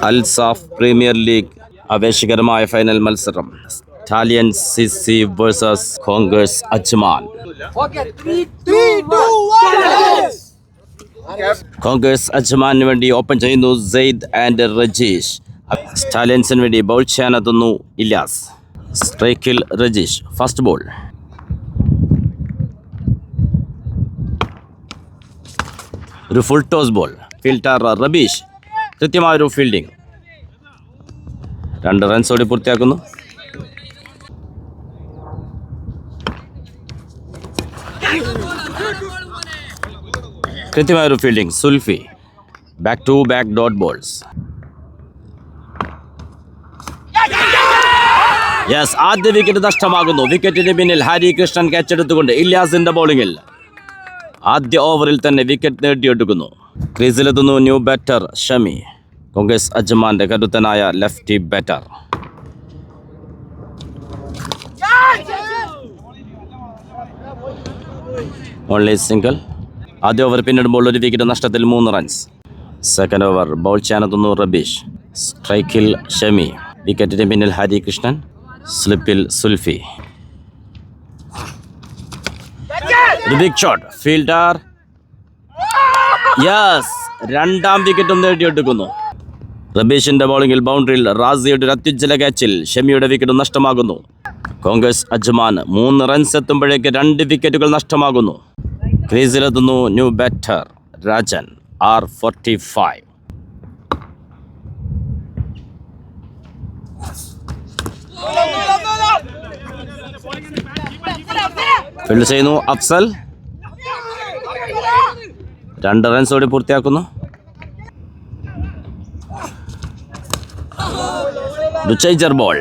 അൽസാഫ് premier league ആവേശകരമായ final മത്സരം stallion CC versus കോങ്കേഴ്സ് Ajman. കോങ്കേഴ്സ് അജ്മാനു വേണ്ടി ഓപ്പൺ ചെയ്യുന്നു സെയ്ദ് ആൻഡ് റജീഷ്. സ്റ്റാലിയൻസിന് വേണ്ടി ബൗൾ ചെയ്യാനെത്തുന്നു ഇല്യാസ്. സ്ട്രൈക്കിൽ റജീഷ്. First ball. ഒരു full toss ball. Fielder Rabeesh. കൃത്യമായൊരു ഫീൽഡിംഗ്. 2 റൺസോടെ പൂർത്തിയാക്കുന്നു. കൃത്യമായൊരു fielding. Sulfi. Back to back dot balls. Yes, ആദ്യ വിക്കറ്റ് നഷ്ടമാകുന്നു. വിക്കറ്റിന് പിന്നിൽ ഹരി കൃഷ്ണൻ ക്യാച്ചെടുത്തുകൊണ്ട് ഇല്യാസിന്റെ ബോളിംഗിൽ ആദ്യ ഓവറിൽ തന്നെ വിക്കറ്റ് നേടിയെടുക്കുന്നു. ക്രീസിലെത്തുന്നു ന്യൂ ബാറ്റർ ഷമി. കോങ്കേഴ്സ് അജ്മാന്റെ കരുത്തനായ ലെഫ്റ്റി ബാറ്റർ. Only single. ആദ്യ ഓവർ പിന്നിടുമ്പോൾ ഒരു വിക്കറ്റ് നഷ്ടത്തിൽ 3 റൺസ്. സെക്കൻഡ് ഓവർ ബൗൾ ചെയ്യാനെത്തുന്നു റബീഷ്. സ്ട്രൈക്കിൽ ഷമി. വിക്കറ്റിന് പിന്നിൽ ഹരി കൃഷ്ണൻ. സ്ലിപ്പിൽ Sulfi. Big shot. Fielder yes, 2ാം വിക്കറ്റും നേടിയെടുക്കുന്നു. റബീഷിന്റെ ബൗളിംഗിൽ ബൗണ്ടറിയിൽ റാസിയുടെ ഒരു അത്യുജ്വല ക്യാച്ചിൽ ഷമിയുടെ വിക്കറ്റ് നഷ്ടമാകുന്നു. കോങ്കേഴ്സ് അജ്മാൻ 3 റൺസ് എത്തുമ്പോഴേക്ക് 2 വിക്കറ്റുകൾ നഷ്ടമാകുന്നു. ക്രീസിലെത്തുന്നു new batter Rajan. R45. Field ചെയ്യുന്നു അഫ്സൽ. 2 റൺസോടെ പൂർത്തിയാക്കുന്നു. Changer ball.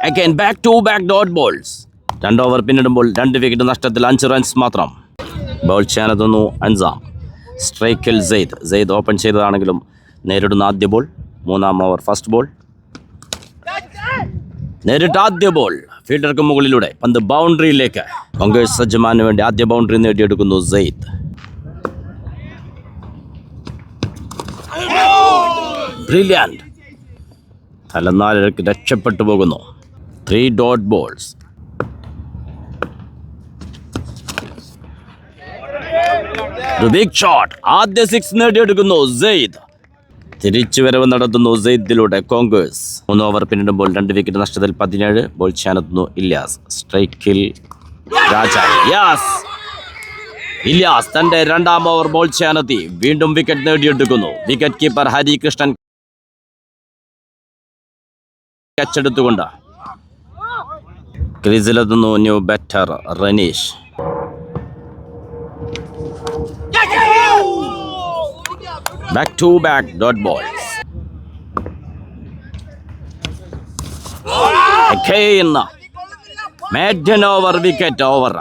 Again back to back dot balls. 2 over പിന്നിടുമ്പോൾ 2 വിക്കറ്റ് നഷ്ടത്തിൽ 5 റൺസ് മാത്രം. ബൗൾ ചെയ്യാനെത്തുന്നു അൻസാം. സ്ട്രൈക്കിൽ സെയ്ദ്. സെയ്ദ് ഓപ്പൺ ചെയ്തതാണെങ്കിലും നേരിടുന്ന ആദ്യ ബോൾ. 3ാം ഓവർ ഫസ്റ്റ് ബോൾ. നേരിട്ട് ആദ്യ ബോൾ. ഫീൽഡർക്ക് മുകളിലൂടെ പന്ത് ബൗണ്ടറിയിലേക്ക്. കോങ്കേഴ്സ് അജ്മാനു വേണ്ടി ആദ്യ ബൗണ്ടറി നേടിയെടുക്കുന്നു സെയ്ദ്. ബ്രില്യന്റ്. തലനാരിഴക്ക് രക്ഷപ്പെട്ടു പോകുന്നു. 3 ഡോട്ട് ബോൾസ്. Big shot. ആദ്യ 6 നേടിയെടുക്കുന്നു സെയ്ദ്. തിരിച്ചു വരവ് നടത്തുന്നു സെയ്ദിലൂടെ കോങ്കേഴ്സ്. 3 ഓവർ പിന്നിടുമ്പോൾ 2 വിക്കറ്റ് നഷ്ടത്തിൽ 17. ബോൾ ചെയ്യാനെത്തുന്നു ഇല്യാസ്. സ്ട്രൈക്കിൽ രാജൻ. യെസ്, ഇല്യാസ് തന്റെ 2ാം ഓവർ ബോൾ ചെയ്യാനെത്തി വീണ്ടും വിക്കറ്റ് നേടിയെടുക്കുന്നു. വിക്കറ്റ് കീപ്പർ ഹരി കൃഷ്ണൻ ക്യാച്ചെടുത്തുകൊണ്ട്. ക്രീസിലെത്തുന്നു new batter Raneesh. Back to back dot balls. Maiden over wicket over.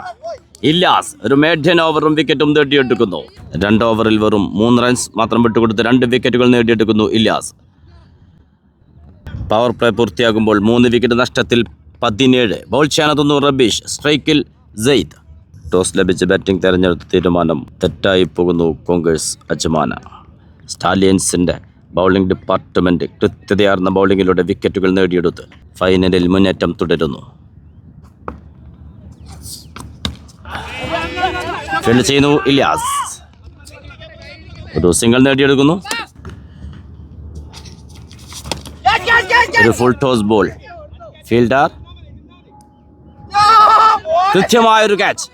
Ilyas ഒരു മേഡൻ ഓവറും വിക്കറ്റും നേടിയെടുക്കുന്നു. 2 ഓവറിൽ വെറും 3 റൺസ് മാത്രം വിട്ടുകൊടുത്ത് 2 വിക്കറ്റുകൾ നേടിയെടുക്കുന്നു ഇല്ലാസ്. പവർ പ്ലേ പൂർത്തിയാകുമ്പോൾ 3 വിക്കറ്റ് നഷ്ടത്തിൽ 17. ബൗൾ ചെയ്യാനെത്തുന്നു റബീഷ്. സ്ട്രൈക്കിൽ സെയ്ദ്. ടോസ് ലഭിച്ച് ബാറ്റിംഗ് തെരഞ്ഞെടുത്ത തീരുമാനം തെറ്റായി പോകുന്നു കോങ്കേഴ്സ് അജ്മാന. സ്റ്റാലിയൻസിൻ്റെ ബൗളിംഗ് ഡിപ്പാർട്ട്മെൻറ്റ് കൃത്യതയാർന്ന ബൗളിങ്ങിലൂടെ വിക്കറ്റുകൾ നേടിയെടുത്ത് ഫൈനലിൽ മുന്നേറ്റം തുടരുന്നു. ഫീൽഡ് ചെയ്യുന്നു ഇല്യാസ്. ഒരു സിംഗിൾ നേടിയെടുക്കുന്നു. ഒരു ഫുൾ ടോസ് ബോൾ. ഫീൽഡർ കൃത്യമായൊരു ക്യാച്ച്.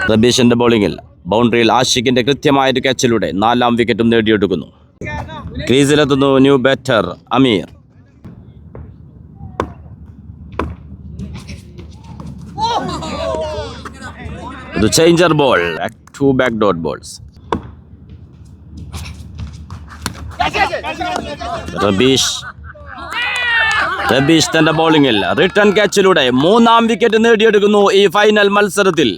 റബീഷിന്റെ ബൗളിംഗിൽ ബൗണ്ടറിയിൽ ആഷിഖിന്റെ കൃത്യമായൊരു ക്യാച്ചിലൂടെ 4ാം വിക്കറ്റും നേടിയെടുക്കുന്നു. ക്രീസിലെത്തുന്നു ന്യൂ ബാറ്റർ അമീർ. ഒരു changer ball. Back to back dot balls. Rabeesh തന്റെ ബൗളിംഗിൽ റിട്ടേൺ ക്യാച്ചിലൂടെ 3ാം വിക്കറ്റ് നേടിയെടുക്കുന്നു ഈ ഫൈനൽ മത്സരത്തിൽ.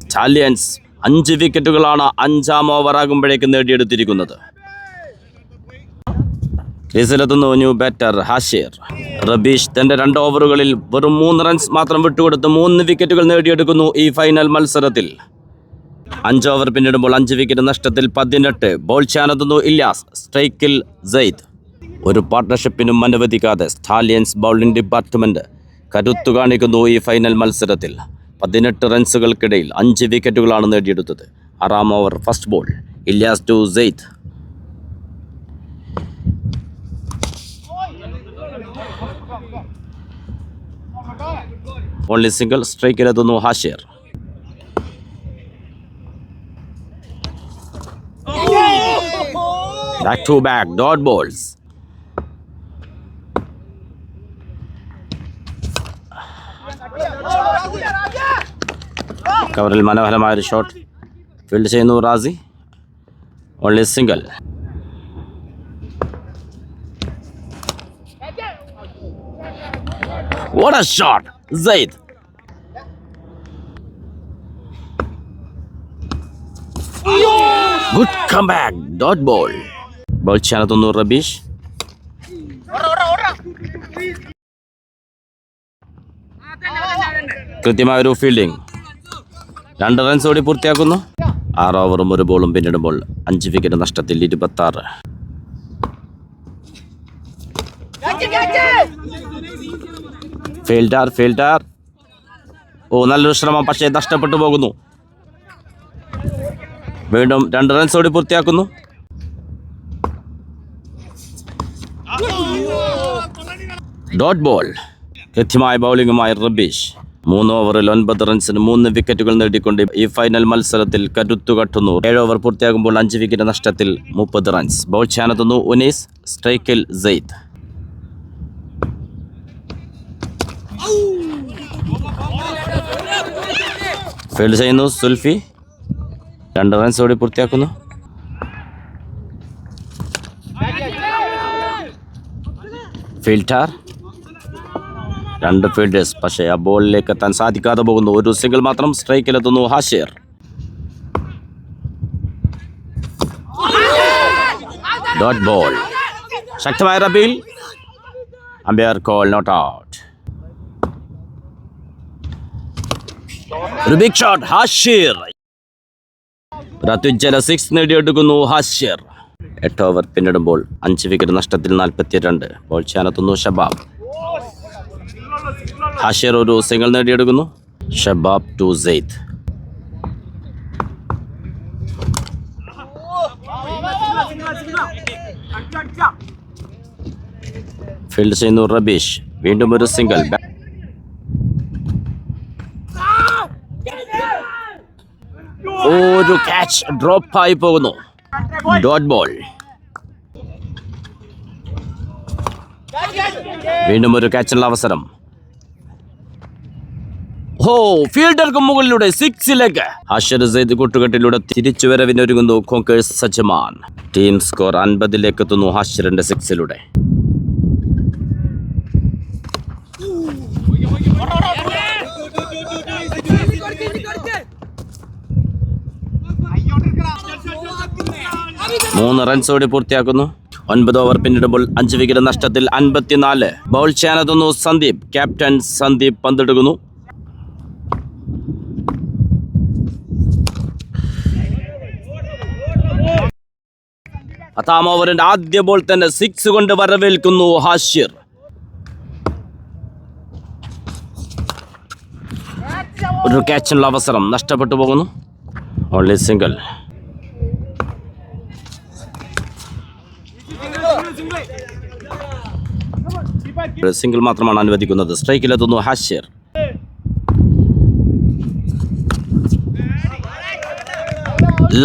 സ്റ്റാലിയൻസ് 5 വിക്കറ്റുകളാണ് 5ാം ഓവർ ആകുമ്പോഴേക്ക് നേടിയെടുത്തിരിക്കുന്നത്. ക്രീസിലെത്തുന്നു ന്യൂ ബാറ്റർ ഹാഷിർ. റബീഷ് തന്റെ 2 ഓവറുകളിൽ വെറും 3 റൺസ് മാത്രം വിട്ടുകൊടുത്ത് 3 വിക്കറ്റുകൾ നേടിയെടുക്കുന്നു ഈ ഫൈനൽ മത്സരത്തിൽ. 5 ഓവർ പിന്നിടുമ്പോൾ 5 വിക്കറ്റ് നഷ്ടത്തിൽ 18. ബോൾ ചെയ്യാനെത്തുന്നു ഇല്യാസ്. സ്ട്രൈക്കിൽ സെയ്ദ്. ഒരു പാർട്ട്ണർഷിപ്പിനും അനുവദിക്കാതെ സ്റ്റാലിയൻസ് ബൗളിംഗ് ഡിപ്പാർട്ട്മെന്റ് കരുത്തു കാണിക്കുന്നു ഈ ഫൈനൽ മത്സരത്തിൽ. 18 റൺസുകൾക്കിടയിൽ 5 വിക്കറ്റുകളാണ് നേടിയെടുത്തത്. 6-ാം over first ball. Ilyas to Zaid. Only single. സ്ട്രൈക്കിലെത്തുന്നു Hashir. Back to back dot balls. കവറിൽ മനോഹരമായൊരു ഷോട്ട് ഫീൽഡ് ചെയ്യുന്നു Razi. Only single. What a shot! Zaid. Good comeback. Dot ball. Ball ചെയ്യാനെത്തുന്നു റബീഷ്. കൃത്യമായൊരു ഫീൽഡിംഗ്. 2 റൺസ് ഓടി പൂർത്തിയാക്കുന്നു. 6 ഓവറും 1 ബോളും പിന്നിടുമ്പോൾ 5 വിക്കറ്റ് നഷ്ടത്തിൽ 26. ഫീൽഡർ. നല്ലൊരു ശ്രമം, പക്ഷേ നഷ്ടപ്പെട്ടു പോകുന്നു. വീണ്ടും 2 റൺസ് ഓടി പൂർത്തിയാക്കുന്നു. Dot ball. കൃത്യമായ ബൗളിംഗുമായി റബീഷ്. 3 ഓവറിൽ 9 റൺസിന് 3 വിക്കറ്റുകൾ നേടിക്കൊണ്ട് ഈ ഫൈനൽ മത്സരത്തിൽ കരുത്തുകട്ടുന്നു. 7 ഓവർ പൂർത്തിയാകുമ്പോൾ 5 വിക്കറ്റ് നഷ്ടത്തിൽ 30 റൺസ്. ബോൾ ചെയ്യാനെത്തുന്നു ഉനീസ്. സ്ട്രൈക്കിൽ സെയ്ദ്. ഫീൽഡ് ചെയ്യുന്നു സുൽഫി. 2 റൺസ് ഓടി പൂർത്തിയാക്കുന്നു. ഫീൽഡർ. 2 ഫീൽഡേഴ്സ്, പക്ഷേ ആ ബോളിലേക്ക് എത്താൻ സാധിക്കാതെ പോകുന്നു. ഒരു സിംഗിൾ മാത്രം. സ്ട്രൈക്കിലെത്തുന്നു ഹാഷിർ. Dot ball. ശക്തമായ appeal. Umpire call not out. ഒരു ബിഗ് ഷോട്ട്. ഹാഷിർ. അത്യുജ്വല 6 നേടിയെടുക്കുന്നു ഹാഷിർ. 8 ഓവർ പിന്നിടുമ്പോൾ 5 വിക്കറ്റ് നഷ്ടത്തിൽ 42. ബോൾ ചെയ്യാനെത്തുന്നു ഷബാബ്. ഹാഷിർ ഒരു സിംഗിൾ നേടിയെടുക്കുന്നു. ഷബാബ് ടു സെയ്ദ്. ഫീൽഡ് ചെയ്യുന്നു റബീഷ്. വീണ്ടും ഒരു സിംഗിൾ. ഒരു ക്യാച്ച് ഡ്രോപ്പായി പോകുന്നു. Dot ball. വീണ്ടും ഒരു ക്യാച്ചിനുള്ള അവസരം. ഫീൽഡർക്ക് മുകളിലൂടെ 6ലേക്ക്. ഹാഷിർ സെയ്ദ് കൂട്ടുകെട്ടിലൂടെ തിരിച്ചുവരവിനൊരുങ്ങുന്നു കോങ്കേഴ്സ് സജ്ജമാൻ. ടീം സ്കോർ 50ലേക്ക് എത്തുന്നു ഹാഷിറിന്റെ 6ലൂടെ. മൂന്ന് റൺസ് ഓടി പൂർത്തിയാക്കുന്നു. 9 ഓവർ പിന്നിടുമ്പോൾ 5 വിക്കറ്റ് നഷ്ടത്തിൽ 54. ബൗൾ ചെയ്യാനെത്തുന്നു സന്ദീപ്. ക്യാപ്റ്റൻ സന്ദീപ് പന്തെടുക്കുന്നു. പത്താം ഓവറിന്റെ ആദ്യ ബോൾ തന്നെ 6 കൊണ്ട് വരവേൽക്കുന്നു ഹാഷിർ. ഒരു ക്യാച്ചിനുള്ള അവസരം നഷ്ടപ്പെട്ടു പോകുന്നു. Only single. സിംഗിൾ മാത്രമാണ് അനുവദിക്കുന്നത്. സ്ട്രൈക്കിലെത്തുന്നു ഹാഷിർ.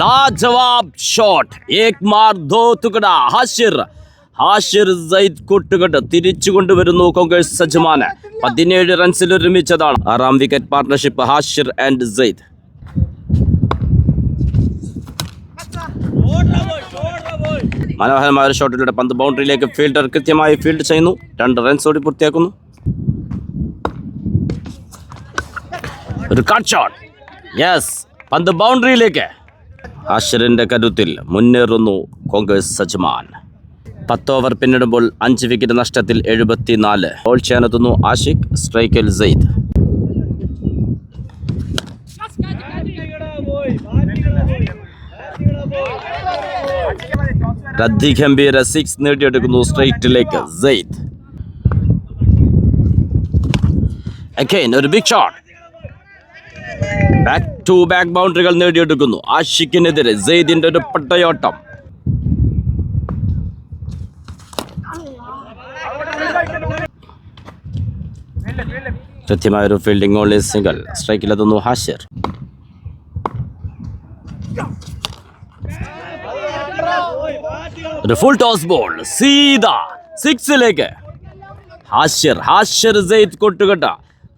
लाजवाब ഷോട്ട്. ഏക് മാർ ദോ തുകട. ഹാഷിർ സെയ്ദ് കൂട്ടുകെട്ട് തിരിച്ചു കൊണ്ടുവരുന്നു കോങ്കേഴ്സ് സജ്ജമാന്. 17 റൺസിൽ ഒരുമിച്ചതാണ്. 6ാം wicket partnership Hashir and Syed. മനോഹരമായ ഒരു ഷോട്ടിലൂടെ പന്ത് ബൗണ്ടറിയിലേക്ക്. ഫീൽഡർ കൃത്യമായി ഫീൽഡ് ചെയ്യുന്നു. 2 റൺസ് ഓടി പൂർത്തിയാക്കുന്നു. ഒരു കട്ട് ഷോട്ട്. യെസ്, പന്ത് ബൗണ്ടറിയിലേക്ക്. ഹാഷിറിന്റെ കരുത്തിൽ മുന്നേറുന്നു കോങ്കേഴ്സ് സജ്ജമാൻ. 10 ഓവർ പിന്നിടുമ്പോൾ 5 വിക്കറ്റ് നഷ്ടത്തിൽ 74. ബോൾ ചെയ്യാനെത്തുന്നു ആഷിഖ്, സ്ട്രൈക്കിൽ സെയ്ദ്. അതിഗംഭീര 6 നേടിയെടുക്കുന്നു സ്ട്രൈറ്റിലേക്ക് സെയ്ദ്. Again ഒരു big shot. Back to back ബൗണ്ടറികൾ നേടിയെടുക്കുന്നു ആഷിഖിനെതിരെ സെയ്ദിന്റെ ഒരു പട്ടയോട്ടം. കൃത്യമായൊരു ഫീൽഡിംഗ്, ഓൺലി സിംഗിൾ. സ്ട്രൈക്കിലെത്തുന്നു ഹാഷിർ. ഒരു ഫുൾ ടോസ് ബോൾ സീദാ 6ലേക്ക്. ഹാഷിർ സെയ്ദ് കൊട്ടുകെട്ട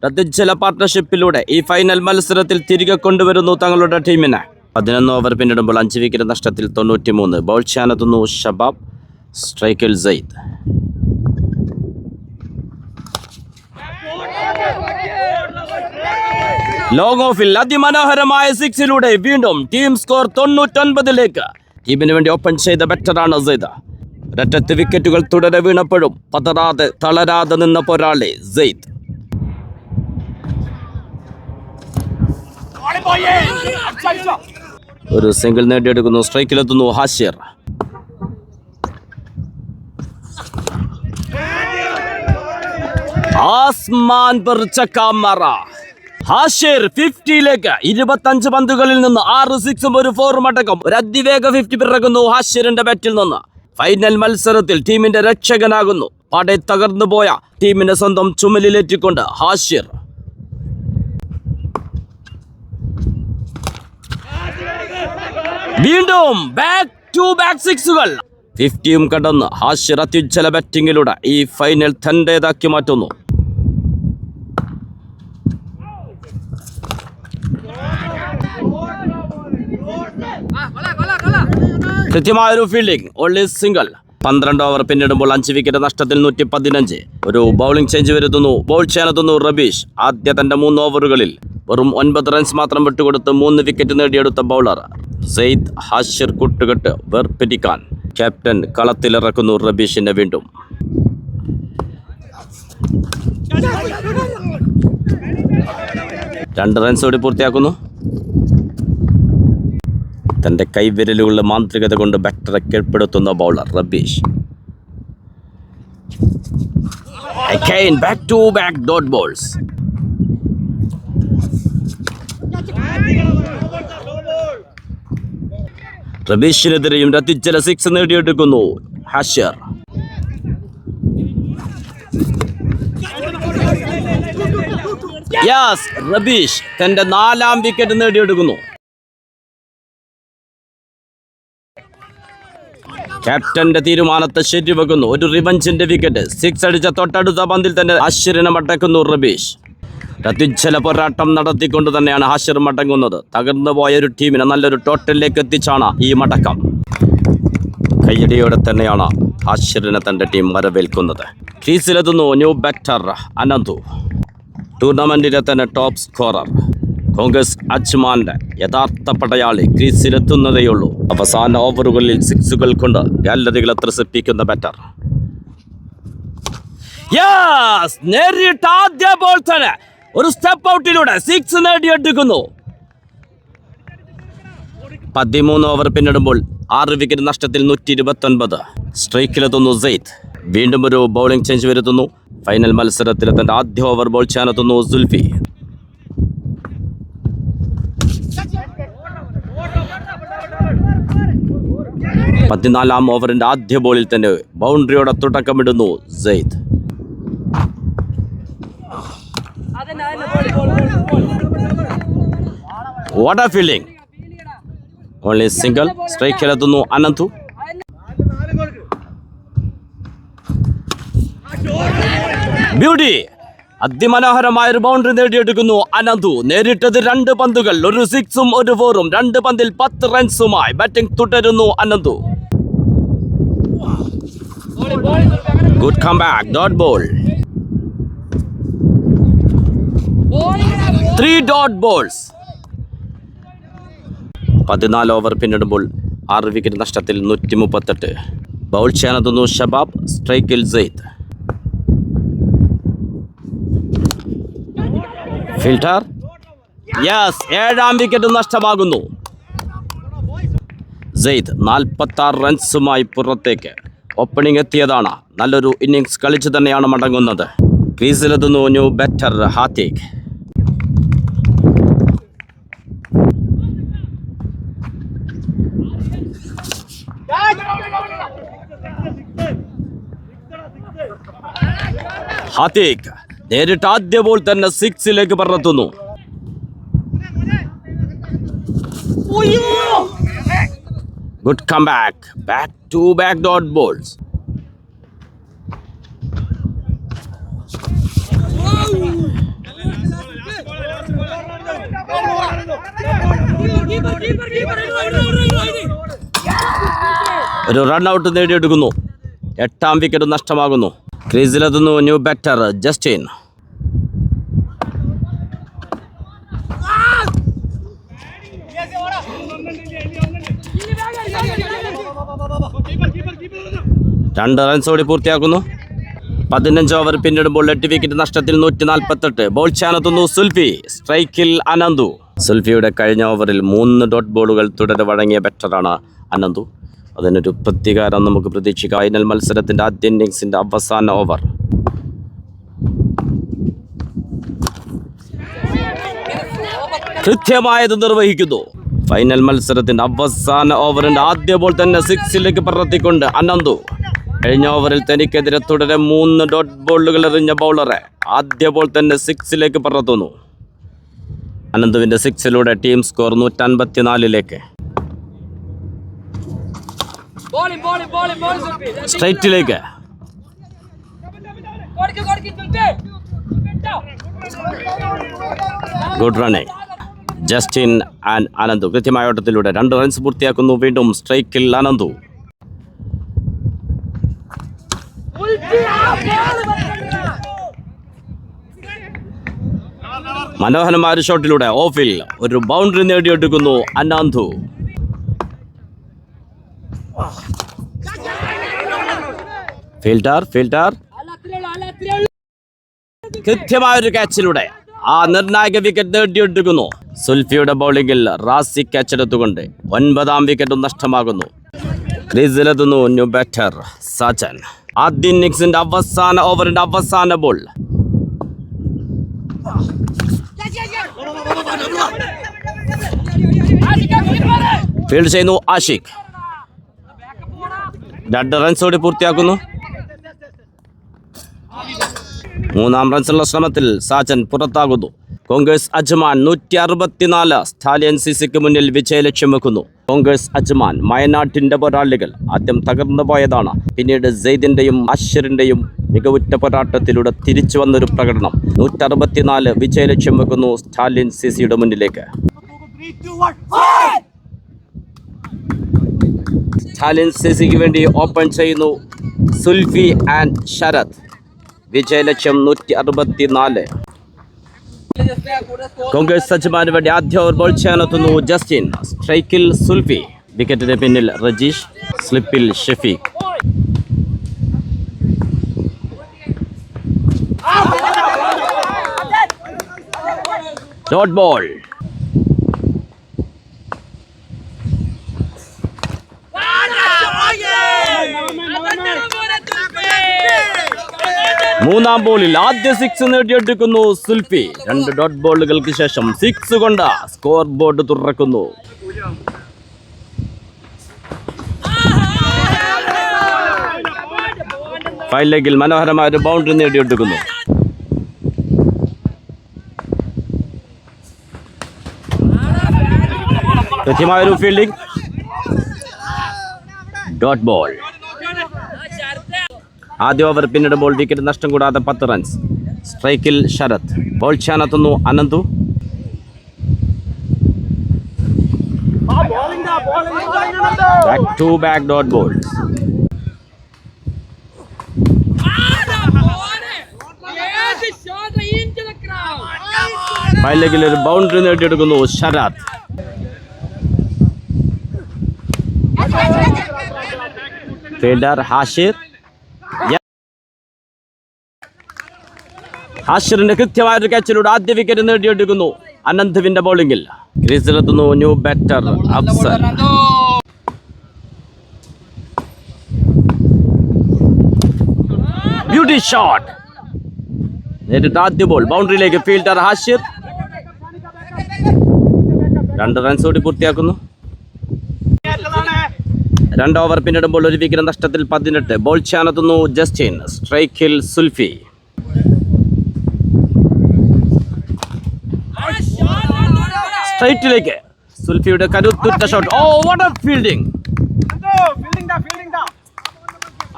രത്തിച്ചല പാർട്ണർഷിപ്പിലൂടെ ഈ ഫൈനൽ മത്സരത്തിൽ തിരികെ കൊണ്ടുവരുന്നു തങ്ങളുടെ ടീമിനെ. 11 ഓവർ പിന്നിടുമ്പോൾ 5 വിക്കറ്റ് നഷ്ടത്തിൽ 93. ബോൾ ചെയ്യാനെത്തുന്നു ഷബാബ്, സ്ട്രൈക്കിൽ സെയ്ദ്. ലോങ് ഓഫിൽ അതിമനോഹരമായ 6ലൂടെ വീണ്ടും ടീം സ്കോർ 99ലേക്ക്. ടീമിന് വേണ്ടി ഓപ്പൺ ചെയ്ത ബാറ്ററാണ് സെയ്ദ്. ഒരറ്റത്ത് വിക്കറ്റുകൾ തുടരെ വീണപ്പോഴും പതറാതെ തളരാതെ നിന്ന പോരാളി സെയ്ദ്. ഒരു സിംഗിൾ നേടിയെടുക്കുന്നു. സ്ട്രൈക്കിലെത്തുന്നു ഹാഷിർ. ആസ്മാൻ പർ ചക്ക മാറാ. ഹാഷിർ 50ലേക്ക്. 25 പന്തുകളിൽ നിന്ന് 6 6ഉം ഒരു 4ഉം അടക്കം ഒരു അതിവേഗ 50 പിറകുന്നു ഹാഷിറിന്റെ ബാറ്റിൽ നിന്ന്. ഫൈനൽ മത്സരത്തിൽ ടീമിന്റെ രക്ഷകനാകുന്നു. പട തകർന്നു പോയ ടീമിനെ സ്വന്തം ചുമലിലേറ്റിക്കൊണ്ട് ഹാഷിർ. വീണ്ടും ബാക്ക് ടു ബാക്ക് 6കൾ. 50യും കടന്ന് ഹാഷിർ അത്യുജ്വല ബാറ്റിംഗിലൂടെ ഈ ഫൈനൽ തന്റേതാക്കി മാറ്റുന്നു. കൃത്യമായൊരു ഫീൽഡിംഗ്, ഓൺലി സിംഗിൾ. 12 ഓവർ പിന്നിടുമ്പോൾ 5 വിക്കറ്റ് നഷ്ടത്തിൽ 115. ഒരു ബൗളിംഗ് ചേഞ്ച് വരുത്തുന്നു. ബോൾ ചെയ്യാനെത്തുന്നു റബീഷ്. ആദ്യ തന്റെ 3 ഓവറുകളിൽ വെറും 9 റൺസ് മാത്രം വിട്ടുകൊടുത്ത് 3 വിക്കറ്റ് നേടിയെടുത്ത ബൗളർ സെയ്ദ്. ഹാഷിർ കൂട്ടുകെട്ട് വേർപിരിക്കാൻ ക്യാപ്റ്റൻ കളത്തിലിറക്കുന്നു റബീഷിനെ വീണ്ടും. രണ്ട് റൺസോടെ പൂർത്തിയാക്കുന്നു. തന്റെ കൈവിരലുകളുടെ മാന്ത്രികത കൊണ്ട് ബാറ്ററെ കീഴ്പ്പെടുത്തുന്ന bowler Rabeesh. Again back to back dot balls. റബീഷിനെതിരെയും രത്തിച്ചല 6 നേടിയെടുക്കുന്നു ഹാഷിർ. യെസ്, റബീഷ് തന്റെ 4ാം വിക്കറ്റ് നേടിയെടുക്കുന്നു. ക്യാപ്റ്റന്റെ തീരുമാനത്തെ ശരിവെക്കുന്നു. ഒരു റിവഞ്ചിന്റെ വിക്കറ്റ്. 6 അടിച്ച തൊട്ടടുത്ത പന്തിൽ തന്നെ ഹാഷിറിനെ മടക്കുന്നു റബീഷ്. രത്തിച്ചല പോരാട്ടം നടത്തിക്കൊണ്ട് തന്നെയാണ് ഹാഷിർ മടങ്ങുന്നത്. തകർന്നു പോയ ഒരു ടീമിനെ നല്ലൊരു ടോട്ടലിലേക്ക് എത്തിച്ചാണ് ഈ മടക്കം. കയ്യടിയോടെ തന്നെയാണ് ഹാഷിറിനെ തന്റെ ടീം വരവേൽക്കുന്നത്. ക്രീസിലെത്തുന്നു ന്യൂ ബാറ്റർ അനന്തു. ടൂർണമെന്റിലെ തന്നെ ടോപ്പ് സ്കോറർ കോൺഗ്രസ് അജ്മാന്റെ യഥാർത്ഥ പടയാളി ക്രീസിലെത്തുന്നതേയുള്ളൂ. അവസാന ഓവറുകളിൽ 6കൾ കൊണ്ട് ഗാലറികളെ ത്രസിപ്പിക്കുന്ന ബാറ്റർ. നേരിട്ട ആദ്യ ബോൾ തന്നെ ഒരു സ്റ്റെപ്പ് ഔട്ടിലൂടെ 6 നേടിയെടുക്കുന്നു. 13 ഓവർ പിന്നിടുമ്പോൾ 6 വിക്കറ്റ് നഷ്ടത്തിൽ 129. സ്ട്രൈക്കിലെത്തുന്നു സെയ്ദ്. വീണ്ടും ഒരു ബൗളിംഗ് ചേഞ്ച് വരുത്തുന്നു. ഫൈനൽ മത്സരത്തിൽ തന്റെ ആദ്യ ഓവർ ബോൾ ചെയ്യാനെത്തുന്നു സുൽഫി. പതിനാലാം ഓവറിന്റെ ആദ്യ ബോളിൽ തന്നെ ബൗണ്ടറിയോടെ തുടക്കമിടുന്നു Zaid. What a fielding, only single. സ്ട്രൈക്കിലെത്തുന്നു അനന്തു. ബ്യൂട്ടി, അതിമനോഹരമായ ഒരു ബൗണ്ടറി നേടിയെടുക്കുന്നു അനന്തു. നേരിട്ടത് 2 പന്തുകൾ, ഒരു 6ഉം ഒരു 4ഉം. 2 പന്തിൽ 10 റൺസുമായി ബാറ്റിംഗ് തുടരുന്നു Ananthu. Good comeback, dot ball. 3 dot balls. 14 over പിന്നിടുമ്പോൾ 6 വിക്കറ്റ് നഷ്ടത്തിൽ 138. ബൗൾ ചെയ്യാനെത്തുന്നു ഷബാബ്. സ്ട്രൈക്കിൽ സെയ്ദ്. ഫിൽട്ടർ. യെസ്, 7ാം വിക്കറ്റ് നഷ്ടമാകുന്നു. സെയ്ദ് 46 റൺസുമായി പുറത്തേക്ക്. ഓപ്പണിംഗ് എത്തിയതാണ്. നല്ലൊരു ഇന്നിങ്സ് കളിച്ചു തന്നെയാണ് മടങ്ങുന്നത്. ക്രീസിലെത്തുന്നു ന്യൂ ബാറ്റർ ഹാത്തിക്. ഹാത്തിക് നേരിട്ട് ആദ്യ ബോൾ തന്നെ 6ലേക്ക് പറത്തുന്നു. Good come back to back dot balls. ഒരു റൺ ഔട്ട് നേടിയെടുക്കുന്നു. 8ാം വിക്കറ്റ് നഷ്ടമാകുന്നു. ക്രീസിലെത്തുന്നു ന്യൂ ബാറ്റർ ജസ്റ്റിൻ. രണ്ട് റൺസോടെ പൂർത്തിയാക്കുന്നു. 15 ഓവർ പിന്നിടുമ്പോൾ 8 വിക്കറ്റ് നഷ്ടത്തിൽ 148. ബോൾ ചെയ്യാനെത്തുന്നു സുൽഫി. സ്ട്രൈക്കിൽ അനന്തു. സുൽഫിയുടെ കഴിഞ്ഞ ഓവറിൽ 3 ഡോട്ട് ബോളുകൾ തുടരെ വഴങ്ങിയ ബാറ്ററാണ് അനന്തു. അതിനൊരു പ്രതികാരം നമുക്ക് പ്രതീക്ഷിക്കാം. ഫൈനൽ മത്സരത്തിൻ്റെ ആദ്യ ഇന്നിങ്സിൻ്റെ അവസാന ഓവർ. കൃത്യമായത് നിർവഹിക്കുന്നു. ഫൈനൽ മത്സരത്തിൻ്റെ അവസാന ഓവറിൻ്റെ ആദ്യ ബോൾ തന്നെ 6ലേക്ക് പറത്തിക്കൊണ്ട് അനന്തു. കഴിഞ്ഞ ഓവറിൽ തനിക്കെതിരെ തുടരെ 3 ഡോട്ട് ബോളുകൾ എറിഞ്ഞ ബൗളറെ ആദ്യ ബോൾ തന്നെ 6ലേക്ക് പറത്തുന്നു. അനന്തുവിൻ്റെ 6ലൂടെ ടീം സ്കോർ 154ലേക്ക്. സ്ട്രൈറ്റിലേക്ക്. Good running. Justin and Ananthu കൃത്യമായ ഓട്ടത്തിലൂടെ 2 റൺസ് പൂർത്തിയാക്കുന്നു. വീണ്ടും സ്ട്രൈക്കിൽ അനന്തു. മനോഹരമായ ഒരു ഷോട്ടിലൂടെ ഓഫിൽ ഒരു ബൗണ്ടറി നേടിയെടുക്കുന്നു അനന്തു. ഫിൽട്ടർ കൃത്യമായൊരു ക്യാച്ചിലൂടെ ആ നിർണായക വിക്കറ്റ് നേടിയെടുക്കുന്നു. സുൽഫിയുടെ ബൗളിംഗിൽ റാസി ക്യാച്ച് എടുത്തുകൊണ്ട് 9ാം വിക്കറ്റും നഷ്ടമാകുന്നു. ക്രീസിലെത്തുന്നു ന്യൂ ബാറ്റർ സാജൻ. ആദ്യ ഇന്നിങ്സിന്റെ അവസാന ഓവറിന്റെ അവസാന ബോൾ. ഫീൽഡ് ചെയ്യുന്നു ആഷിഖ്. 2 റൺസോടെ പൂർത്തിയാക്കുന്നു. 3ാം റൺസുള്ള ശ്രമത്തിൽ സാജൻ പുറത്താകുന്നു. കോൺഗ്രസ് അജ്മാൻ 164 സ്റ്റാലിയൻ സിസിക്ക് മുന്നിൽ വിജയലക്ഷ്യം വെക്കുന്നു. കോൺഗ്രസ് അജ്മാൻ വയനാട്ടിന്റെ പോരാളികൾ. ആദ്യം തകർന്നു പോയതാണ്. പിന്നീട് സെയ്ദിന്റെയും അശ്വറിന്റെയും മികവുറ്റ പോരാട്ടത്തിലൂടെ തിരിച്ചു വന്നൊരു പ്രകടനം. 164 വിജയലക്ഷ്യം വെക്കുന്നു സ്റ്റാലിയൻ സിസിയുടെ മുന്നിലേക്ക്. സ്റ്റാലിൻ സിസിക്ക് വേണ്ടി ഓപ്പൺ ചെയ്യുന്നു സുൽഫി ആൻഡ് ശരത്. വിജയലക്ഷ്യം 164. കോൺഗ്രസ് അജ്മാന് വേണ്ടി ആദ്യ ഓവർ ബോൾ ചെയ്യാനെത്തുന്നു ജസ്റ്റിൻ. സ്ട്രൈക്കിൽ സുൽഫി. വിക്കറ്റിന് പിന്നിൽ റജീഷ്. സ്ലിപ്പിൽ ഷഫീഖ്. Dot ball. മൂന്നാം ബോളിൽ ആദ്യ 6 നേടിയെടുക്കുന്നു സുൽഫി. 2 ഡോട്ട് ബോളുകൾക്ക് ശേഷം 6 കൊണ്ട് സ്കോർ ബോർഡ് തുറക്കുന്നു. ഫൈൻ ലെഗിൽ മനോഹരമായ ഒരു ബൗണ്ടറി നേടിയെടുക്കുന്നു. കൃത്യമായൊരു ഫീൽഡിംഗ്. Dot ball. ആദ്യ ഓവർ പിന്നിടുമ്പോൾ വിക്കറ്റ് നഷ്ടം കൂടാതെ 10 റൺസ്. സ്ട്രൈക്കിൽ ശരത്. ബോൾ ചെയ്യാനെത്തുന്നു Ananthu. Back to back dot ball. ഫൈനലിൽ ഒരു ബൗണ്ടറി നേടിയെടുക്കുന്നു ശരത്. ഫീൽഡർ ഹാഷിർ. ഹാഷിറിന്റെ കൃത്യമായ ഒരു ക്യാച്ചിലൂടെ ആദ്യ വിക്കറ്റ് നേടിയെടുക്കുന്നു. അനന്തുവിന്റെ ബൗളിംഗിൽ ക്രീസിലെത്തുന്നു new batter Afzal. Beauty shot. നേരിട്ട് ആദ്യ ബോൾ ബൗണ്ടറിയിലേക്ക്. ഫീൽഡർ ഹാഷിർ 2 റൺസ് കൂടി പൂർത്തിയാക്കുന്നു. 2 ഓവർ പിന്നിടുമ്പോൾ 1 വിക്കറ്റ് നഷ്ടത്തിൽ 18. ബോൾ ചെയ്യാനെത്തുന്നു ജസ്റ്റിൻ. സ്ട്രൈക്കിൽ സുൽഫി. സ്ട്രൈറ്റിലേക്ക് സുൽഫിയുടെ കരുത്തുറ്റ shot. Oh what a fielding.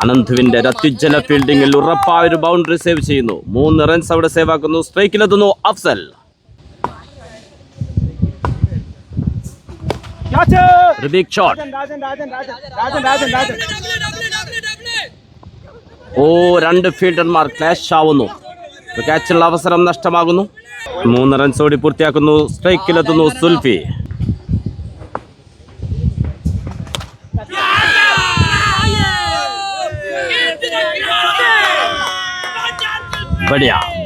അനന്തുവിന്റെ അത്യുജ്വല ഫീൽഡിംഗിൽ ഉറപ്പായ ഒരു ബൗണ്ടറി സേവ് ചെയ്യുന്നു. 3 റൺസ് അവിടെ സേവ് ആക്കുന്നു. സ്ട്രൈക്കിലെത്തുന്നു അഫ്സൽ. Big shot. ഓ 2 ഫീൽഡർമാർ ക്ലാഷ് ആവുന്നു. ക്യാച്ചിനുള്ള അവസരം നഷ്ടമാകുന്നു. 3 റൺസ് ഓടി പൂർത്തിയാക്കുന്നു. സ്ട്രൈക്കിലെത്തുന്നു സുൽഫി.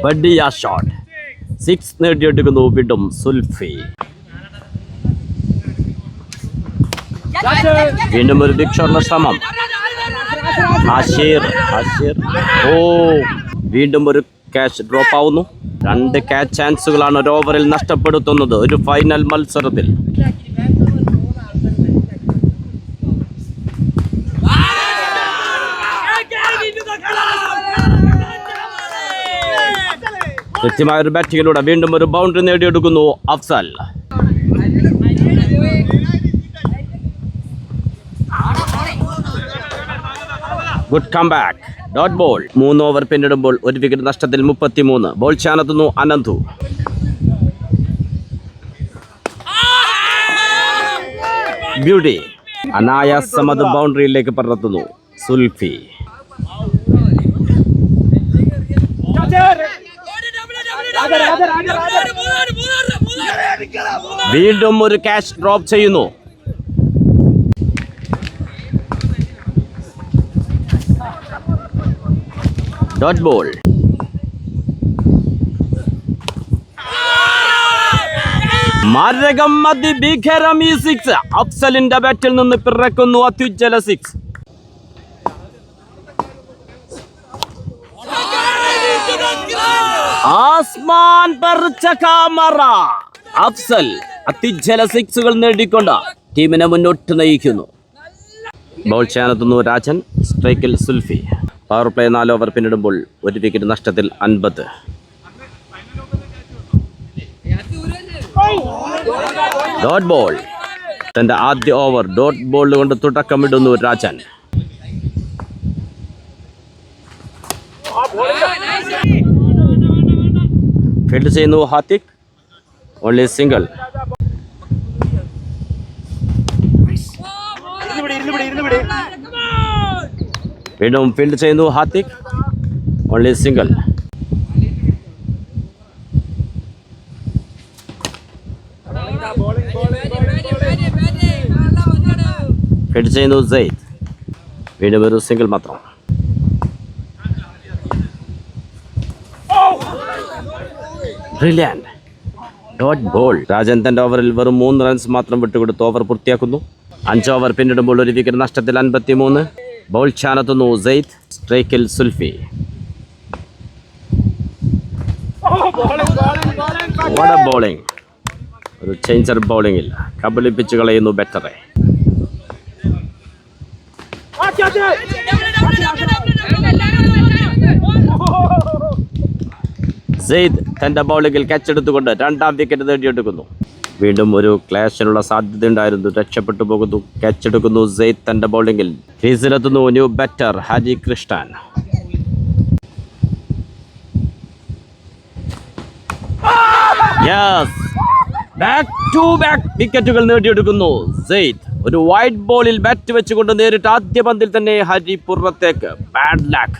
ബഡിയ ഷോട്ട്. 6 നേടിയെടുക്കുന്നു വീണ്ടും സുൽഫി. വീണ്ടും ഒരു ബിഗ് ഷോട്ടിന്റെ ശ്രമം. ഹാഷിർ. ഓ വീണ്ടും ഒരു ക്യാച്ച് ഡ്രോപ്പ് ആവുന്നു. 2 ക്യാച്ച് ചാൻസുകളാണ് ഒരു ഓവറിൽ നഷ്ടപ്പെടുത്തുന്നത് ഒരു ഫൈനൽ മത്സരത്തിൽ. കൃത്യമായ ഒരു ബാറ്റിങ്ങിലൂടെ വീണ്ടും ഒരു ബൗണ്ടറി നേടിയെടുക്കുന്നു Afzal. Good comeback. Dot ball. 3 over പിന്നിടുമ്പോൾ 1 വിക്കറ്റ് നഷ്ടത്തിൽ 33. ബോൾ ചെയ്യാനെത്തുന്നു അനന്തു. ബ്യൂട്ടി. അനായാസം അത് ബൗണ്ടറിയിലേക്ക് പറത്തുന്നു സുൽഫി. വീണ്ടും ഒരു ക്യാച്ച് ഡ്രോപ്പ് ചെയ്യുന്നു. Dot ball. മാരകം അതിഭീകരം ഈ 6. അഫ്സലിന്റെ ബാറ്റിൽ നിന്ന് പിറക്കുന്നു അത്യുജ്വല 6. ആസ്മാൻ പർ ചകാമറ. അഫ്സൽ അത്യുജ്വല 6കൾ നേടിക്കൊണ്ട് ടീമിനെ മുന്നോട്ട് നയിക്കുന്നു. ബോൾ ചെയ്യാനെത്തുന്നു രാജൻ. സ്ട്രൈക്കിൽ സുൽഫി. പവർ പ്ലേ 4 ഓവർ പിന്നിടുമ്പോൾ 1 വിക്കറ്റ് നഷ്ടത്തിൽ 50. Dot ball. തന്റെ ആദ്യ ഓവർ ഡോട്ട് ബോൾ കൊണ്ട് തുടക്കമിടുന്നു രാജൻ. ഫീൽഡ് ചെയ്യുന്നു ഹാത്തിക്. Only single. വീണ്ടും ഫീൽഡ് ചെയ്യുന്നു ഹാത്തിക്. Only single. ഫീൽഡ് ചെയ്യുന്നു സെയ്ദ്. വീണ്ടും ഒരു സിംഗിൾ മാത്രം. ബ്രില്യന്റ്. Dot ball. രാജൻ തന്റെ ഓവറിൽ വെറും 3 റൺസ് മാത്രം വിട്ടുകൊടുത്ത് ഓവർ പൂർത്തിയാക്കുന്നു. 5 ഓവർ പിന്നിടുമ്പോൾ 1 വിക്കറ്റ് നഷ്ടത്തിൽ 53. ബോൾ ചാനെത്തുന്നു സെയ്ദ്. സ്ട്രൈക്കിൽ സുൽഫി. What a bowling. ഒരു ചേഞ്ചർ ബോളിംഗിൽ കബളിപ്പിച്ച് കളയുന്നു ബാറ്ററെ. സെയ്ദ് തന്റെ ബൗളിംഗിൽ ക്യാച്ചെടുത്തുകൊണ്ട് 2ാം വിക്കറ്റ് നേടിയെടുക്കുന്നു. വീണ്ടും ഒരു ക്ലാഷിനുള്ള സാധ്യതയുണ്ടായിരുന്നു. രക്ഷപ്പെട്ടു പോകുന്നു. ക്യാച്ചെടുക്കുന്നു സെയ്ദ് തന്റെ ബൗളിംഗിൽ. ക്രീസിലെത്തുന്നു new batter Hari Krishnan. Back to back വിക്കറ്റുകൾ നേടിയെടുക്കുന്നു സെയ്ദ്. ഒരു വൈഡ് ബോളിൽ ബാറ്റ് വെച്ചുകൊണ്ട് നേരിട്ട് ആദ്യ പന്തിൽ തന്നെ ഹരി പുറത്തേക്ക്. Bad luck.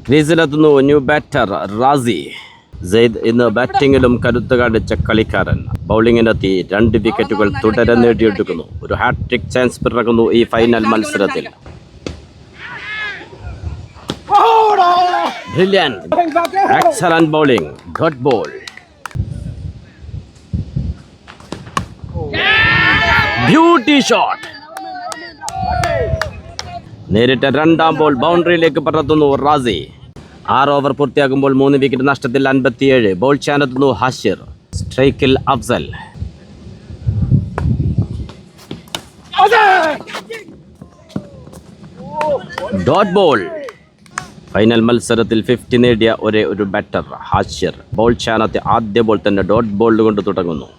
ക്രീസിലെത്തുന്നു ന്യൂ ബാറ്റർ റാസി. സെയ്ദ് ഇന്ന് ബാറ്റിങ്ങിലും കരുത്ത് കാണിച്ച കളിക്കാരൻ. ബൗളിങ്ങിനെത്തി 2 വിക്കറ്റുകൾ തുടരെ നേടിയെടുക്കുന്നു. ഒരു ഹാട്രിക് ചാൻസ് പിറകുന്നു ഈ ഫൈനൽ മത്സരത്തിൽ. Brilliant, excellent bowling, good ball. Beauty shot. നേരിട്ട് രണ്ടാം ബോൾ ബൗണ്ടറിയിലേക്ക് പറത്തുന്നു റാസി. 6 ഓവർ പൂർത്തിയാകുമ്പോൾ 3 വിക്കറ്റ് നഷ്ടത്തിൽ 57. ബോൾ ചെയ്യാനെത്തുന്നു ഹാഷിർ. സ്ട്രൈക്കിൽ അഫ്സൽ. Dot ball. ഫൈനൽ മത്സരത്തിൽ 50 നേടിയ ഒരേ ഒരു ബാറ്റർ ഹാഷിർ. ബോൾ ചെയ്യാനത്തെ ആദ്യ ബോൾ തന്നെ ഡോട്ട് ബോൾ കൊണ്ട് തുടങ്ങുന്നു.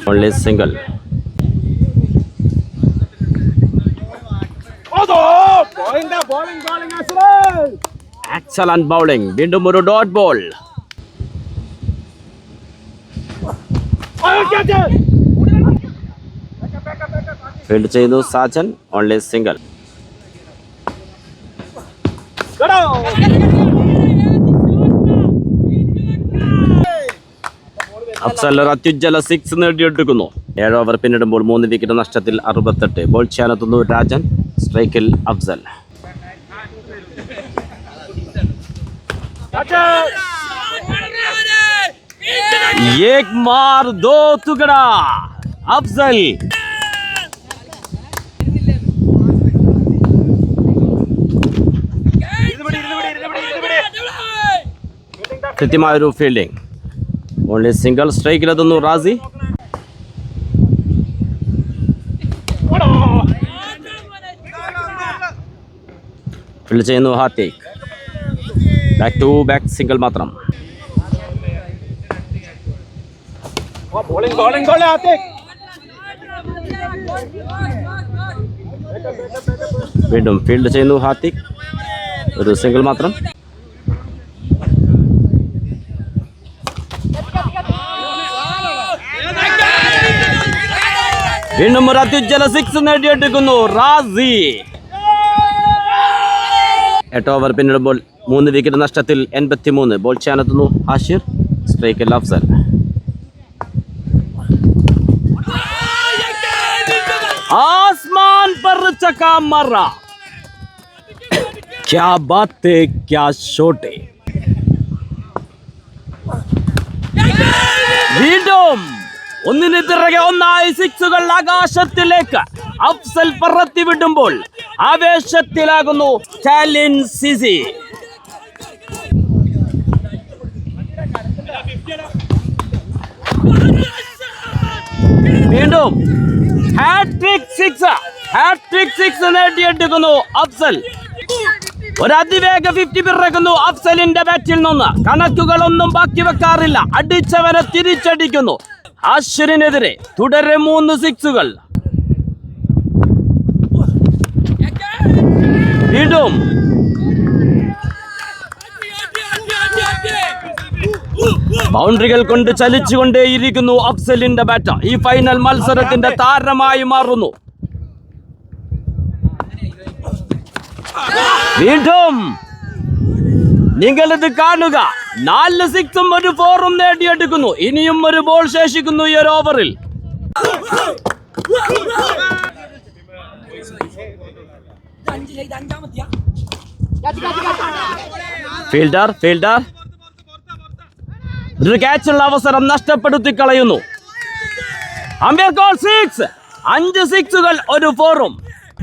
Only single. Excellent bowling. വീണ്ടും ഒരു ഡോട്ട് ബോൾ. ഫീൽഡ് ചെയ്യുന്നു സാജൻ. Only single. അഫ്സൽ ഒരു അത്യുജ്വല 6 നേടിയെടുക്കുന്നു. 7 ഓവർ പിന്നിടുമ്പോൾ 3 വിക്കറ്റ് നഷ്ടത്തിൽ 68. ബോൾ ചെയ്യാനെത്തുന്നു രാജൻ. സ്ട്രൈക്കിൽ അഫ്സൽ. एक मार 2 टुकड़ा अफजल. കൃത്യമായൊരു ഫീൽഡിംഗ്. Only single. സ്ട്രൈക്കിലെത്തുന്നു റാസി. ഫീൽഡ് ചെയ്യുന്നു Hathik. Back to back single മാത്രം. വീണ്ടും ഫീൽഡ് ചെയ്യുന്നു ഹാത്തിക്. ഒരു സിംഗിൾ മാത്രം. വീണ്ടും ഒരു അത്യുജ്വല 6 നേടിയെടുക്കുന്നു റാസി. 8 ഓവർ പിന്നിടുമ്പോൾ 3 വിക്കറ്റ് നഷ്ടത്തിൽ 83. ബോൾ ചെയ്യാനെത്തുന്നു ഹാഷിർ. സ്ട്രൈക്കിൽ അഫ്സൽ. आसमान पर चका मरा. क्या बात है, क्या शॉट है. വീണ്ടും ഒന്നിന് പിറകെ ഒന്നായി 6കൾ ആകാശത്തിലേക്ക് അഫ്സൽ പറത്തി വിടുമ്പോൾ ആവേശത്തിലാകുന്നു കാലിൻ സിസി. വീണ്ടും ഹാട്രിക് 6 നേടിയെടുക്കുന്നു അഫ്സൽ. ഒരു അതിവേഗ 50 പിറക്കുന്നു അഫ്സലിന്റെ ബാറ്റിൽ നിന്ന്. കണക്കുകളൊന്നും ബാക്കി വെക്കാറില്ല. അടിച്ചവനെ തിരിച്ചടിക്കുന്നു. ഹാഷിറിനെതിരെ തുടരെ 3 6കൾ. വീണ്ടും ബൗണ്ടറികൾ കൊണ്ട് ചലിച്ചുകൊണ്ടേയിരിക്കുന്നു അഫ്സലിന്റെ ബാറ്റ്. ഈ ഫൈനൽ മത്സരത്തിന്റെ താരമായി മാറുന്നു. വീണ്ടും നിങ്ങളിത് കാണുക. 4 6ഉം ഒരു 4ഉം നേടിയെടുക്കുന്നു. ഇനിയും ഒരു ബോൾ ശേഷിക്കുന്നു ഈ ഒരു ഓവറിൽ. ഫീൽഡർ ഒരു ക്യാച്ചുള്ള അവസരം നഷ്ടപ്പെടുത്തി കളയുന്നു. Umpire call 6. 5 6കൾ ഒരു 4ഉം.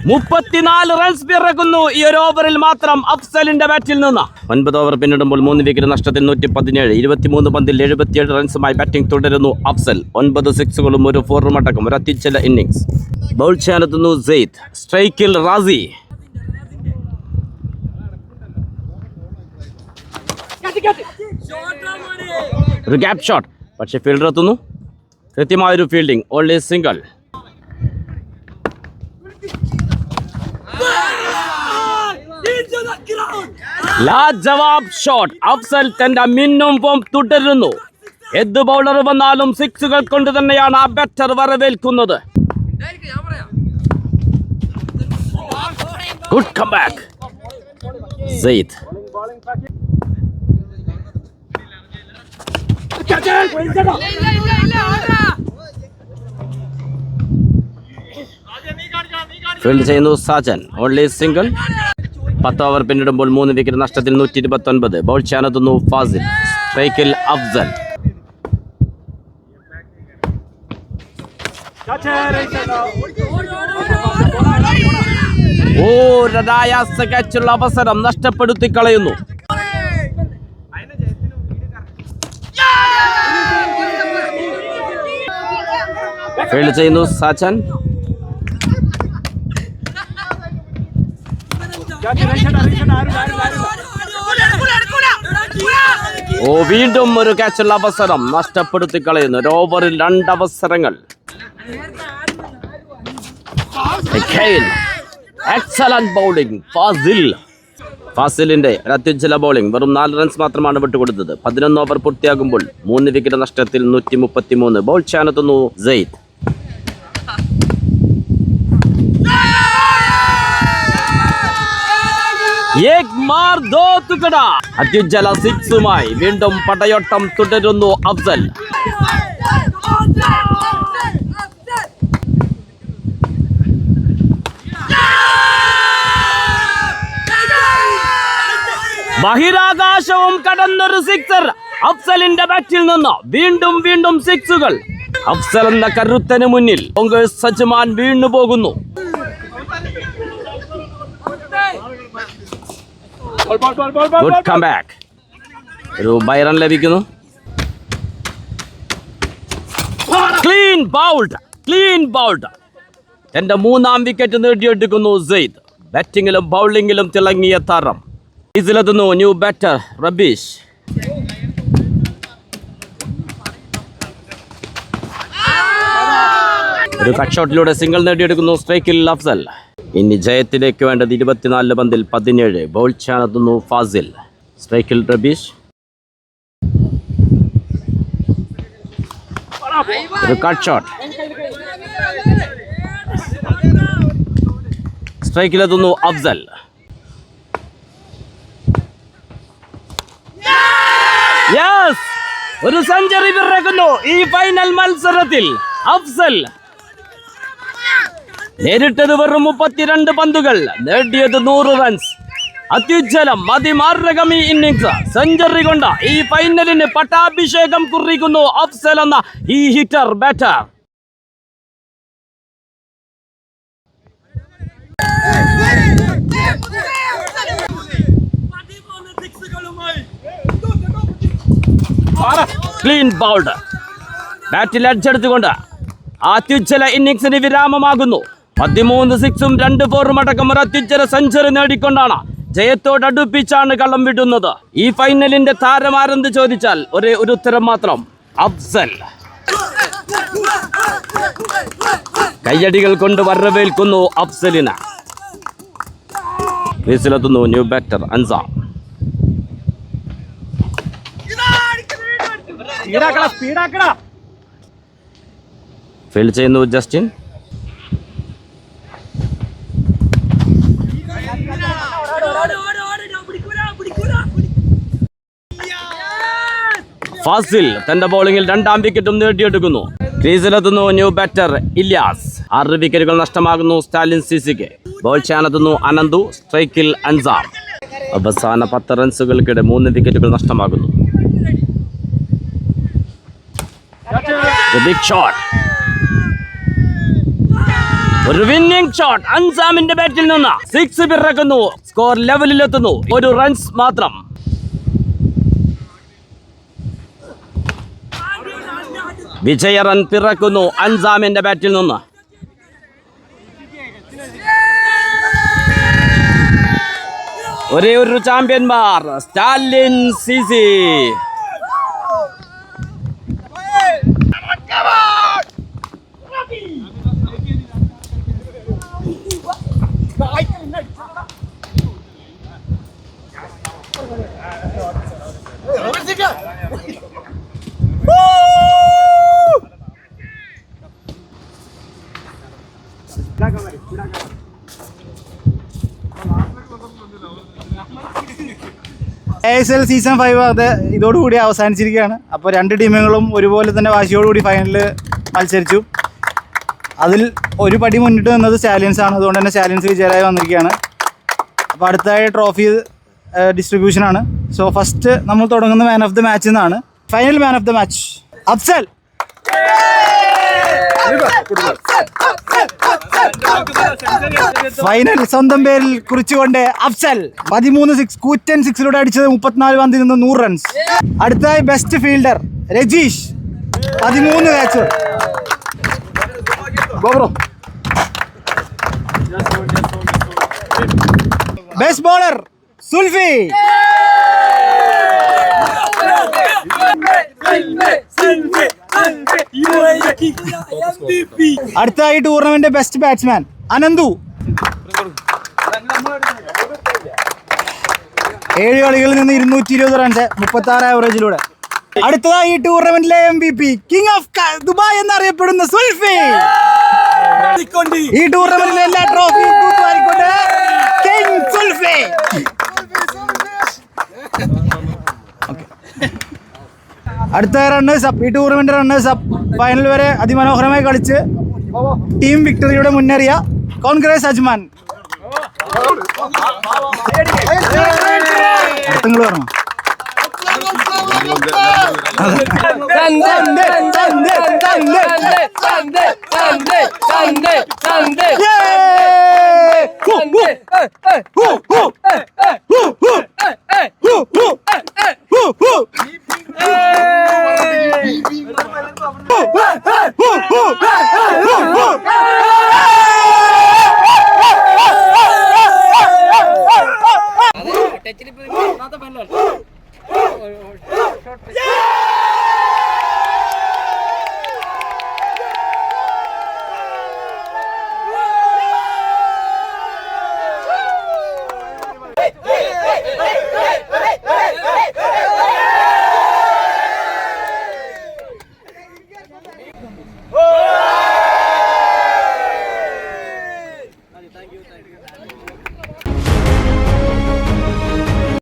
34 റൺസ് പിറക്കുന്നു ഈ ഒരു ഓവറിൽ മാത്രം അഫ്സലിന്റെ ബാറ്റിൽ നിന്ന്. 9 ഓവർ പിന്നിടുമ്പോൾ 3 വിക്കറ്റ് നഷ്ടത്തിൽ 117. 23 പന്തിൽ 77 റൺസുമായി ബാറ്റിംഗ് തുടരുന്നു അഫ്സൽ. 9 6കളും ഒരു 4ഉം അടക്കം ഒരു അത്യുജ്വല ഇന്നിംഗ്സ്. ബൗൾ ചെയ്യാനെത്തുന്നു സെയ്ദ്. സ്ട്രൈക്കിൽ റാസി. ഒരു ഗ്യാപ് ഷോട്ട്. പക്ഷെ ഫീൽഡർ എത്തുന്നു. കൃത്യമായൊരു ഫീൽഡിംഗ്. Only single. ലാജവാബ് ഷോട്ട്. അഫ്സൽ തന്റെ മിന്നും ഫോം തുടരുന്നു. ഏത് ബൗളർ വന്നാലും 6കൾ കൊണ്ട് തന്നെയാണ് ആ ബാറ്റർ വരവേൽക്കുന്നത്. Good comeback. Zaid. ഫീൽഡ് ചെയ്യുന്നു സാജൻ. Only single. 10 ഓവർ പിന്നിടുമ്പോൾ 3 വിക്കറ്റ് നഷ്ടത്തിൽ 129. ബോൾ ചെയ്യാനെത്തുന്നു ഫാസിൽ. സ്ട്രൈക്കിൽ അഫ്സൽ. ഒരനായാസ അവസരം നഷ്ടപ്പെടുത്തി കളയുന്നു. ഫീൽഡ് ചെയ്യുന്നു സാജൻ. വീണ്ടും ഒരു ക്യാച്ചുള്ള അവസരം നഷ്ടപ്പെടുത്തി കളയുന്നു. ഒരു ഓവറിൽ 2 അവസരങ്ങൾ. എക്സലന്റ് ബൗളിംഗ് ഫാസിലിന്റെ അത്യുജ്വല ബൗളിംഗ്. വെറും 4 റൺസ് മാത്രമാണ് വിട്ടുകൊടുത്തത്. 11 ഓവർ പൂർത്തിയാകുമ്പോൾ 3 വിക്കറ്റ് നഷ്ടത്തിൽ 133. ബോൾ ചെയ്യാനെത്തുന്നു സെയ്ദ്. അത്യുജ്വല സിക്സുമായി വീണ്ടും പടയോട്ടം തുടരുന്നു അഫ്സൽ. ബഹിരാകാശവും കടന്നൊരു സിക്സർ അഫ്സലിന്റെ ബാറ്റിൽ നിന്ന്. വീണ്ടും സിക്സുകൾ. അഫ്സൽ എന്ന കരുത്തന് മുന്നിൽ കോൺഗ്രസ് സജ്മാൻ വീണു പോകുന്നു. Good comeback. ഒരു ബൈറൺ ലഭിക്കുന്നു. Clean bowled. തന്റെ 3ാം വിക്കറ്റ് നേടിയെടുക്കുന്നു സെയ്ദ്. ബാറ്റിംഗിലും ബൗളിംഗിലും തിളങ്ങിയ താരം. ഇതിലെത്തുന്നു ന്യൂ ബാറ്റർ റബീഷ്. ഒരു കട്ട് ഷോട്ടിലൂടെ സിംഗിൾ നേടിയെടുക്കുന്നു. സ്ട്രൈക്കിൽ അഫ്സൽ. ഇനി ജയത്തിലേക്ക് വേണ്ടത് 24 പന്തിൽ 17. ബോൾ ചെയ്യാനെത്തുന്നു ഫാസിൽ. സ്ട്രൈക്കിൽ റബീഷ്. ഒരു കട്ട് ഷോട്ട്. സ്ട്രൈക്കിലെത്തുന്നു അഫ്സൽ. ഒരു സെഞ്ചുറി പിറക്കുന്നു ഈ ഫൈനൽ മത്സരത്തിൽ. അഫ്സൽ നേരിട്ടത് വെറും 32 പന്തുകൾ, നേടിയത് 100 റൺസ്. അത്യുജ്വലം അതിമാർഗം ഈ ഇന്നിംഗ്സ്. സെഞ്ചുറി കൊണ്ട് ഈ ഫൈനലിന് പട്ടാഭിഷേകം കുറിക്കുന്നു അഫ്സൽ എന്ന ഈ ഹിറ്റർ ബാറ്റർ. Clean bowled. ബാറ്റിൽ അടിച്ചെടുത്തുകൊണ്ട് അത്യുജ്വല ഇന്നിംഗ്സിന് വിരാമമാകുന്നു. 13 സിക്സും 2 ഫോറും അടക്കം ഒരു അത്യുജ്വല സെഞ്ചുറി നേടിക്കൊണ്ടാണ് ജയത്തോടടുപ്പിച്ചാണ് കളം വിടുന്നത്. ഈ ഫൈനലിന്റെ താരമാരെന്ന് ചോദിച്ചാൽ ഒരു ഉത്തരം മാത്രം, അഫ്സൽ. കയ്യടികൾ കൊണ്ട് വരവേൽക്കുന്നു അഫ്സലിന്. ക്രീസിലെത്തുന്നു ന്യൂ ബാറ്റർ അൻസാം. ഫീൽഡ് ചെയ്യുന്നു ജസ്റ്റിൻ. ഫാസിൽ തന്റെ ബൗളിംഗിൽ 2ാം വിക്കറ്റും നേടിയെടുക്കുന്നു. ക്രീസിലെത്തുന്നു ന്യൂ ബാറ്റർ ഇല്യാസ്. 6 വിക്കറ്റുകൾ നഷ്ടമാകുന്നു സ്റ്റാലിൻ സിസിക്ക്. ബോൾ ചെയ്യാനെത്തുന്നു അനന്തു. സ്ട്രൈക്കിൽ അൻസാം. അവസാന 10 റൺസുകൾക്കിടെ 3 വിക്കറ്റുകൾ നഷ്ടമാകുന്നു. Big shot. ഒരു വിന്നിംഗ് ഷോട്ട് അൻസാമിന്റെ ബാറ്റിൽ നിന്ന്. 6 പിറക്കുന്നു. സ്കോർ ലെവലിലെത്തുന്നു. 1 റൺസ് മാത്രം. വിജയ റൺ പിറക്കുന്നു അൻസാമിന്റെ ബാറ്റിൽ നിന്ന്. ഒരേ ഒരു ചാമ്പ്യന്മാർ, സ്റ്റാലിൻ സിസി. ASL സീസൺ 5 അത് ഇതോടുകൂടി അവസാനിച്ചിരിക്കുകയാണ്. അപ്പോൾ രണ്ട് ടീമുകളും ഒരുപോലെ തന്നെ വാശിയോടുകൂടി ഫൈനലിൽ മത്സരിച്ചു. അതിൽ ഒരു പടി മുന്നിട്ട് നിന്നത് സ്റ്റാലിയൻസ് ആണ്. അതുകൊണ്ട് തന്നെ സ്റ്റാലിയൻസ് വിജയരായി വന്നിരിക്കുകയാണ്. അപ്പോൾ അടുത്തായി ട്രോഫി ഡിസ്ട്രിബ്യൂഷനാണ്. സോ ഫസ്റ്റ് നമ്മൾ തുടങ്ങുന്ന മാൻ ഓഫ് ദ മാച്ച് എന്നാണ്. Final man of the match Afzal. Final സ്വന്തം പേരിൽ കുറിച്ചുകൊണ്ട് അഫ്സൽ 13 സിക്സ് കൂറ്റൻ സിക്സിലൂടെ അടിച്ചത് 34 പന്തിൽ നിന്ന് 100 റൺസ്. അടുത്തായി ബെസ്റ്റ് ഫീൽഡർ രജീഷ് 13 ക്യാച്ചുകൾ. Best bowler Sulfi. അടുത്തായി ടൂർണമെന്റ് ബെസ്റ്റ് ബാറ്റ്സ്മാൻ അനന്തു. 7 കളികളിൽ നിന്ന് 220 റൺസ് 36 ആവറേജിലൂടെ. അടുത്തതായി ഈ ടൂർണമെന്റിലെ MVP കിങ് ഓഫ് ദുബായ് എന്നറിയപ്പെടുന്ന സുൽഫി. ഈ ടൂർണമെന്റിലെ എല്ലാ ട്രോഫിയും തൂത്തുവാരിക്കൊണ്ട് കിങ് സുൽഫി. അടുത്ത റണ്ണേഴ്സ് അപ്പ്, ഈ ടൂർണമെന്റ് റണ്ണേഴ്സ് അപ്പ് ഫൈനൽ വരെ അതിമനോഹരമായി കളിച്ച് ടീം വിക്ടറിയുടെ മുന്നേറിയ കോൺഗ്രസ് അജ്മാൻ. നിങ്ങൾ പറഞ്ഞു